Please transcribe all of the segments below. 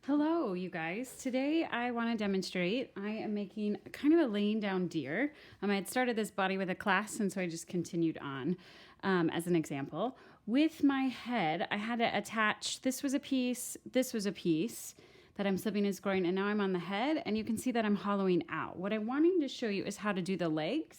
Hello, you guys. Today I want to demonstrate. I am making kind of a laying down deer. I had started this body with a class, and so I just continued on as an example. With my head, I had to attach, this was a piece that I'm slipping and scoring, and now I'm on the head, and you can see that I'm hollowing out. What I'm wanting to show you is how to do the legs,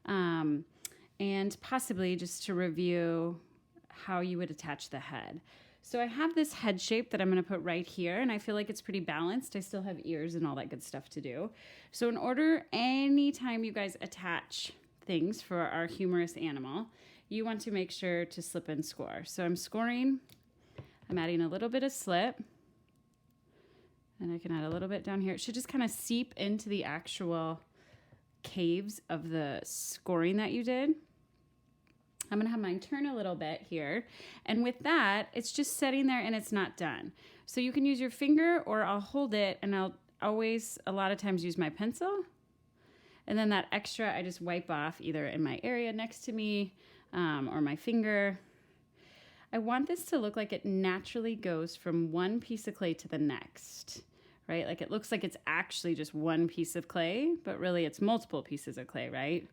and possibly just to review how you would attach the head. So I have this head shape that I'm going to put right here, and I feel like it's pretty balanced. I still have ears and all that good stuff to do. So in order, anytime you guys attach things for our humorous animal, you want to make sure to slip and score. So I'm scoring, I'm adding a little bit of slip, and I can add a little bit down here. It should just kind of seep into the actual caves of the scoring that you did. I'm going to have mine turn a little bit here. And with that, it's just sitting there and it's not done. So you can use your finger, or I'll hold it, and I'll always, a lot of times, use my pencil. And then that extra, I just wipe off either in my area next to me or my finger. I want this to look like it naturally goes from one piece of clay to the next, right? Like it looks like it's actually just one piece of clay, but really it's multiple pieces of clay, right?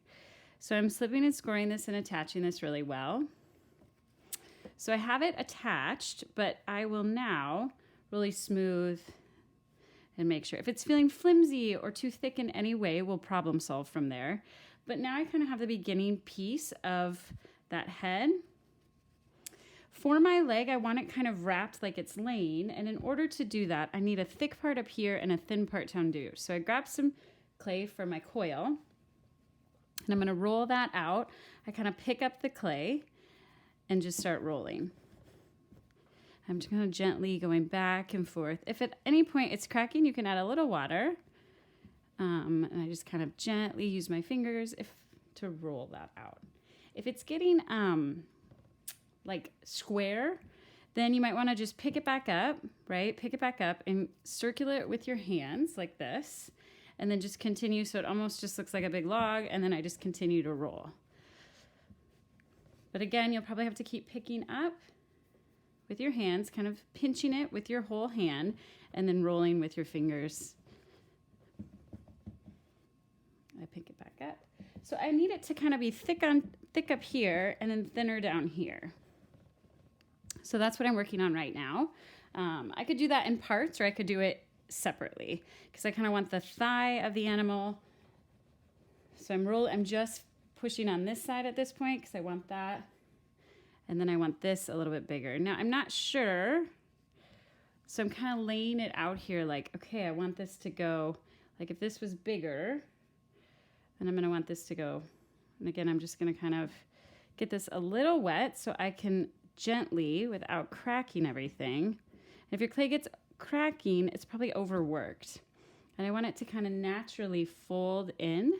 So I'm slipping and scoring this and attaching this really well. So I have it attached, but I will now really smooth and make sure. If it's feeling flimsy or too thick in any way, we'll problem solve from there. But now I kind of have the beginning piece of that head. For my leg, I want it kind of wrapped like it's laying. And in order to do that, I need a thick part up here and a thin part down here. So I grabbed some clay for my coil, and I'm going to roll that out. I kind of pick up the clay and just start rolling. I'm just going to gently going back and forth. If at any point it's cracking, you can add a little water. And I just kind of gently use my fingers to roll that out. If it's getting like square, then you might want to just pick it back up, right? Pick it back up and circulate it with your hands like this. And then just continue, so it almost just looks like a big log, and then I just continue to roll. But again, you'll probably have to keep picking up with your hands, kind of pinching it with your whole hand, and then rolling with your fingers. I pick it back up. So I need it to kind of be thick up here, and then thinner down here. So that's what I'm working on right now. I could do that in parts, or I could do it separately, because I kind of want the thigh of the animal. So I'm just pushing on this side at this point because I want that. And then I want this a little bit bigger. Now I'm not sure. So I'm kind of laying it out here like, okay, I want this to go, like if this was bigger, then I'm going to want this to go. And again, I'm just going to kind of get this a little wet so I can gently, without cracking everything. And if your clay gets cracking, it's probably overworked, and I want it to kind of naturally fold in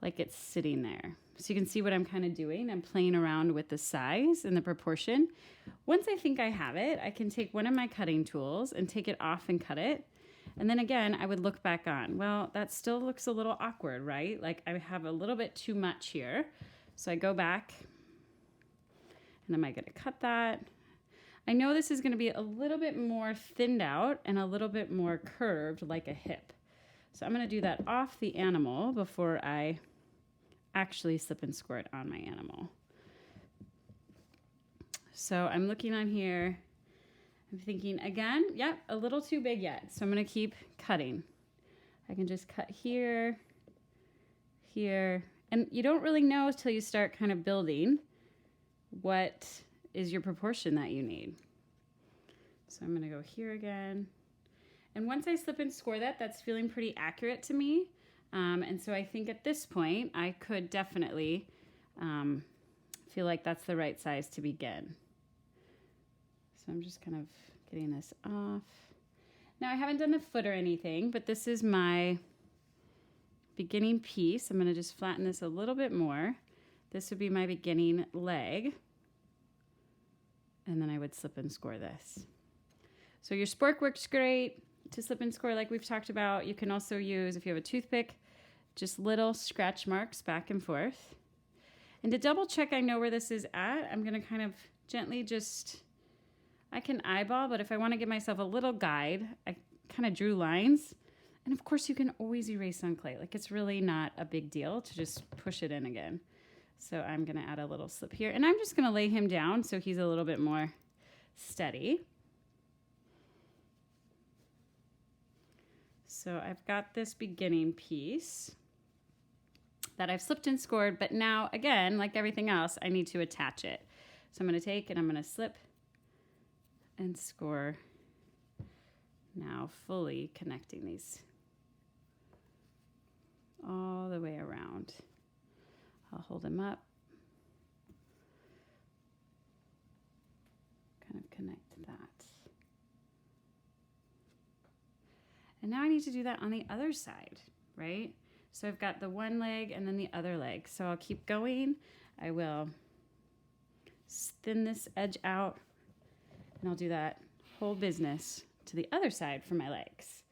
like it's sitting there. So you can see what I'm kind of doing. I'm playing around with the size and the proportion. Once I think I have it, I can take one of my cutting tools and take it off and cut it. And then again, I would look back on, well, that still looks a little awkward, right? Like I have a little bit too much here. So I go back, and am I going to cut that? I know this is going to be a little bit more thinned out and a little bit more curved like a hip. So I'm going to do that off the animal before I actually slip and score it on my animal. So I'm looking on here. I'm thinking again, yep, a little too big yet. So I'm going to keep cutting. I can just cut here, here. And you don't really know until you start kind of building what is your proportion that you need. So I'm going to go here again. And once I slip and score that, that's feeling pretty accurate to me. And so I think at this point, I could definitely feel like that's the right size to begin. So I'm just kind of getting this off. Now I haven't done the foot or anything, but this is my beginning piece. I'm going to just flatten this a little bit more. This would be my beginning leg. And then I would slip and score this. So your spork works great to slip and score like we've talked about. You can also use, if you have a toothpick, just little scratch marks back and forth. And to double check I know where this is at, I'm going to kind of gently just I can eyeball, but if I want to give myself a little guide, I kind of drew lines. And of course, you can always erase on clay. Like, it's really not a big deal to just push it in again. So I'm going to add a little slip here. And I'm just going to lay him down so he's a little bit more steady. So I've got this beginning piece that I've slipped and scored, but now, again, like everything else, I need to attach it. So I'm going to take and I'm going to slip and score, now fully connecting these all the way around. I'll hold them up, kind of connect that. And now I need to do that on the other side, right? So I've got the one leg and then the other leg. So I'll keep going. I will thin this edge out, and I'll do that whole business to the other side for my legs.